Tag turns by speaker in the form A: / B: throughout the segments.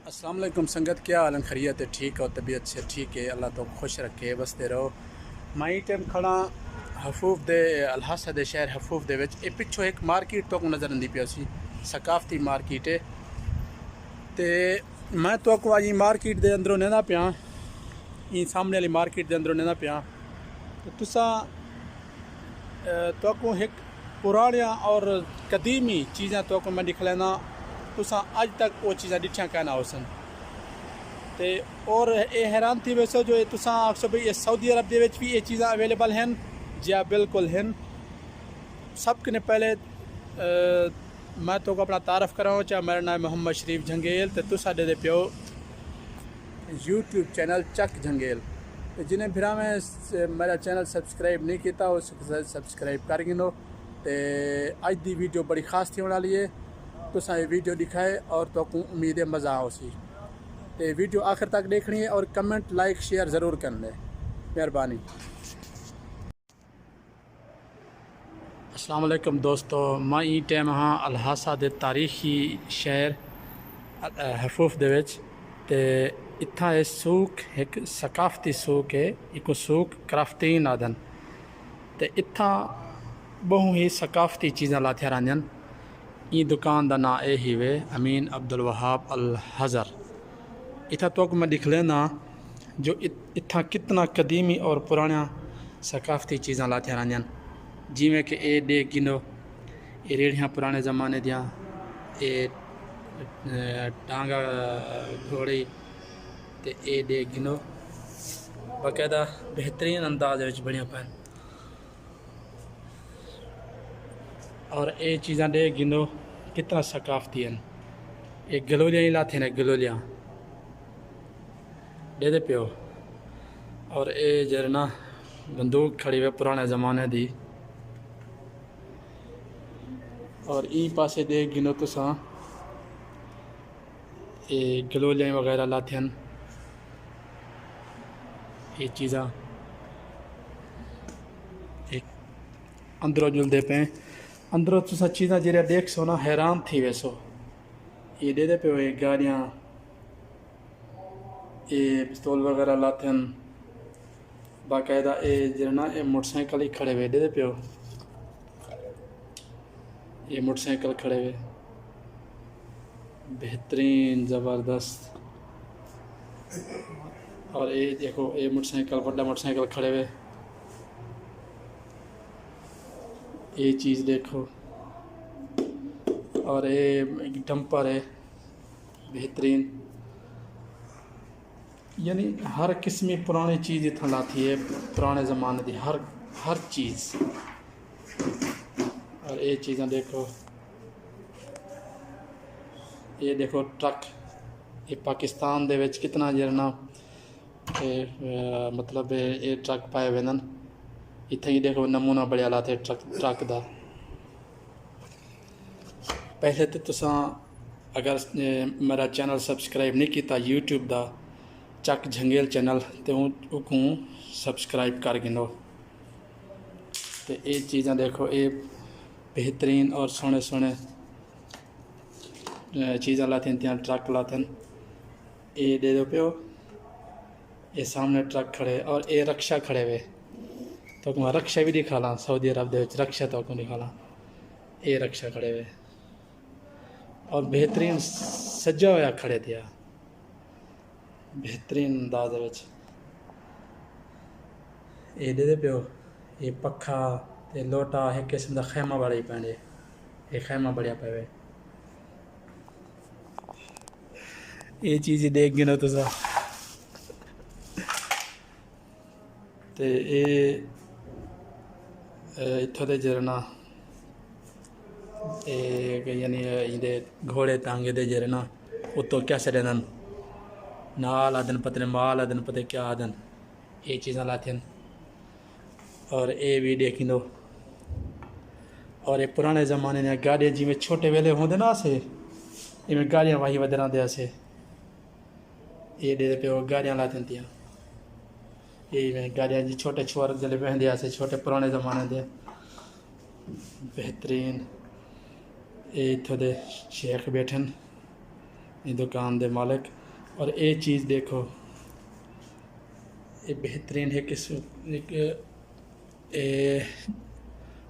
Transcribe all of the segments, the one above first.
A: अस्सलाम वालेकुम संगत, क्या हाल खैरियत है? ठीक और तबीयत से ठीक है, अल्लाह तो खुश रखे बसते रहो। मैं ही टाइम खड़ा हफूफ दे अलहासा दे शहर हफूफ दे विच ए पिछो एक मार्केट तो नज़र आती पी सी सकाफती मार्केट है। तो मैं तो आज मार्केट के अंदरों नेदा पिया, ई सामने वाली मार्केट के अंदरों नेदा पिया। तो तुसा तो एक पुरानिया और कदीमी चीज़ा तो मैं दिखलाना, तुसा अज तक वो चीज़ा डिठिया कहना होसन। ते और ये हैरान थी वैसो जो तुसा आखो भाई सऊदी अरब के भी ये चीज़ा अवेलेबल हैं? जी हाँ, बिल्कुल हैं। सब कने पहले मैं तो अपना तारफ़ कराऊँ चाहे मेरा नाम मोहम्मद शरीफ झंगेल। तो तुसा दे पियो यूट्यूब चैनल चक झंगेल। तो जिन्हें फिर में मेरा चैनल सब्सक्राइब नहीं किया वो सब्सक्राइब कर गिनो। तो अज की वीडियो बड़ी खास थी होने वाली है, तुसा ये वीडियो दिखाए और तो उम्मीद है मज़ा आओ सी। तो वीडियो आखिर तक देखनी है और कमेंट लाइक शेयर ज़रूर करना है, मेहरबानी। अस्सलाम वालेकुम दोस्तों, मैं ई टाइम हाँ अलहासा दे तारीखी शहर हफूफ दे विच। ते इत्था ये सूक एक सकाफती सूक है, एक सूक क्राफ्टीन आदन। तो इत्था बहु ही सकाफती चीज़ा लाथिया रंजन। ई दुकान का ना ए ही वे अमीन अब्दुल वहाब अल हज़र। इतना तो मैं दिख लेना जो इतना कितना कदीमी और पुराना सकाफती चीज़ा लाथिया रंजन, जिमें कि ए डेग गिनो, ये रेड़ियाँ पुराने ज़माने दियाँ, ये टांगा घोड़ी, तो ए डेग गिनो बाकायदा बेहतरीन अंदाज बढ़िया पैन। और ये चीज़ा डेग गिनो कितना सकाफती हैं। ये गलोलियाँ ही लाते हैं, गलोलियाँ दे दे पियो। और ये जरना बंदूक खड़ी हुई पुराने ज़माने दी। और ई पासे दे गिनो तुसा ये गलोलियाँ वगैरह लाते हैं। ये चीज़ा एक अंदरों जुलते पे अंदरों तुसा चीज़ा जरा देख सो ना हैरान थी वैसो। ये दे दे पे ये गाड़ियाँ, ये पिस्तौल वगैरह लाते हैं बाकायदा। ये जरना ये मोटरसाइकिल ही खड़े हुए दे दे पियो, ये मोटरसाइकिल खड़े हुए बेहतरीन ज़बरदस्त। और ये देखो ये मोटरसाइकिल बड़ा मोटरसाइकिल खड़े हुए, ये चीज़ देखो। और ये डंपर है बेहतरीन, यानी हर किस्म की पुरानी चीज़ इतना लाती है, पुराने ज़माने की हर चीज़। और ये चीज़ें देखो, ये देखो ट्रक, ये पाकिस्तान दे विच कितना जरना मतलब ये ट्रक पाए वेंदन। इत्थे ही देखो नमूना बढ़िया लाते ट्रक दा। पहले तो तुसा अगर मेरा चैनल सब्सक्राइब नहीं किया यूट्यूब दा चक झंगेल चैनल, तो उको सब्सक्राइब कर गिनो। तो ये चीज़ें देखो, ये बेहतरीन और सोने सोने चीज़ा लाते हैं, ट्रक लाते हैं। ये दे दो पियो, ये सामने ट्रक खड़े और ये रक्षा खड़े हुए। तो मैं रक्षा भी दिखा सऊदी अरब दे रक्षा तो दिखा, ये रक्षा खड़े हुए और बेहतरीन सजा हुआ खड़े थे बेहतरीन अंदाज विच। ये दे दे पियो, ये पखा ते लोटा एक किस्म का खैमा बड़ा ही पैंडे, ये खैमा बढ़िया पे। ये चीज़ ही देख गिनो तुसा। तो ये इत्थों दे जरना यानी इंदे घोड़े टांगे दे जरना उत्तों क्या सड़न नाल आदन पता माल आदन पता क्या आदन, ये चीज़ा लाते हैं। और ये भी देख लो। और ये पुराने ज़माने ने गाड़ियाँ जिमें छोटे वेले होंगे ना से, इवें गाड़ियाँ वही वधना दे से, ये दे पे वो गाड़ियाँ लाते हैं। ये गाड़ियाँ जी छोटे छोर जले बहन से छोटे पुराने ज़माने दे बेहतरीन। ये इतों दे शेख बैठन, ये दुकान दे मालिक। और ये चीज़ देखो, ये बेहतरीन है कि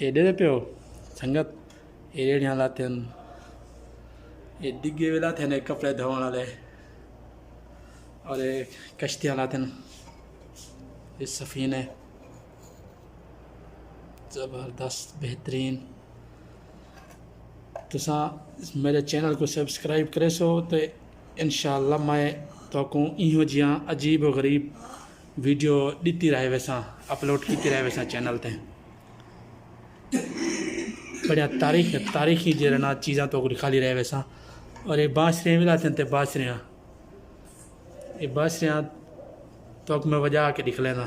A: ये दे पे हो संगत ये यहाँ लाते हैं, ये डिग्गे भी लाते हैं कपड़े धोने वाले, और ये कश्तियाँ लाते हैं, ये सफ़ीने ज़बरदस्त बेहतरीन। तुसा मेरे चैनल को सब्सक्राइब करे सो तो इंशाअल्लाह मैं तो इहो जियां अजीब व गरीब वीडियो ॾीती रहे वैसा अपलोड की रहे वैसा चैनल ते बढ़िया तारीखी जरा चीज़ा तो दिखाली रहे वैसा। और ये बांसुरियाँ भी लाते हैं, बांसुरियाँ, ये बांसुरियाँ तो मैं बजा के दिख लेना।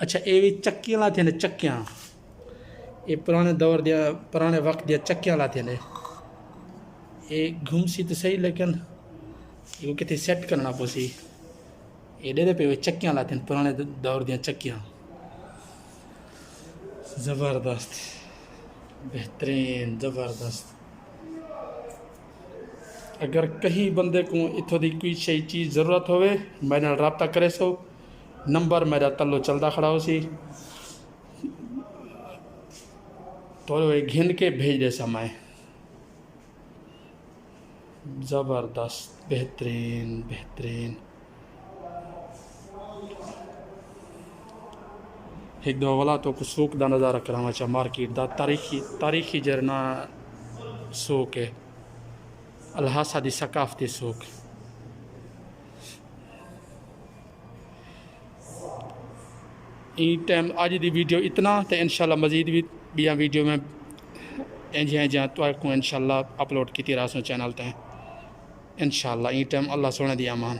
A: अच्छा ये भी चक्कियाँ लाते हैं, चक्कियाँ ये पुराने वक्त दिया चक्कियाँ लाते हैं। ये घूमसी तो सही लेकिन ये कितने सेट करना पोसी, ये दे पे चक्कियाँ लाते हैं, पुराने दौर दिया चक्कियाँ। ज़बरदस्त बेहतरीन ज़बरदस्त। अगर कहीं बंदे को इतों की कोई सही चीज़ ज़रूरत होवे मेरे नाल रब्ता करे सो, नंबर मेरा तलो चलता खड़ा हो सी तो घिन के भेज दे समय। ज़बरदस्त बेहतरीन। एक दो वाला तो कुछ सूक दा नज़ारा करावा चा मार्केट दा तारीखी जरना सूक है, अल्हासा दी सकाफती सूक। ई टाइम अज दी वीडियो इतना तो इंशाल्लाह मज़ीद भी बिया वीडियो में जहाँ तो इंशाल्लाह अपलोड की रहा चैनल ते इंशाल्लाह। ई टाइम अल्लाह सोने दी अमान।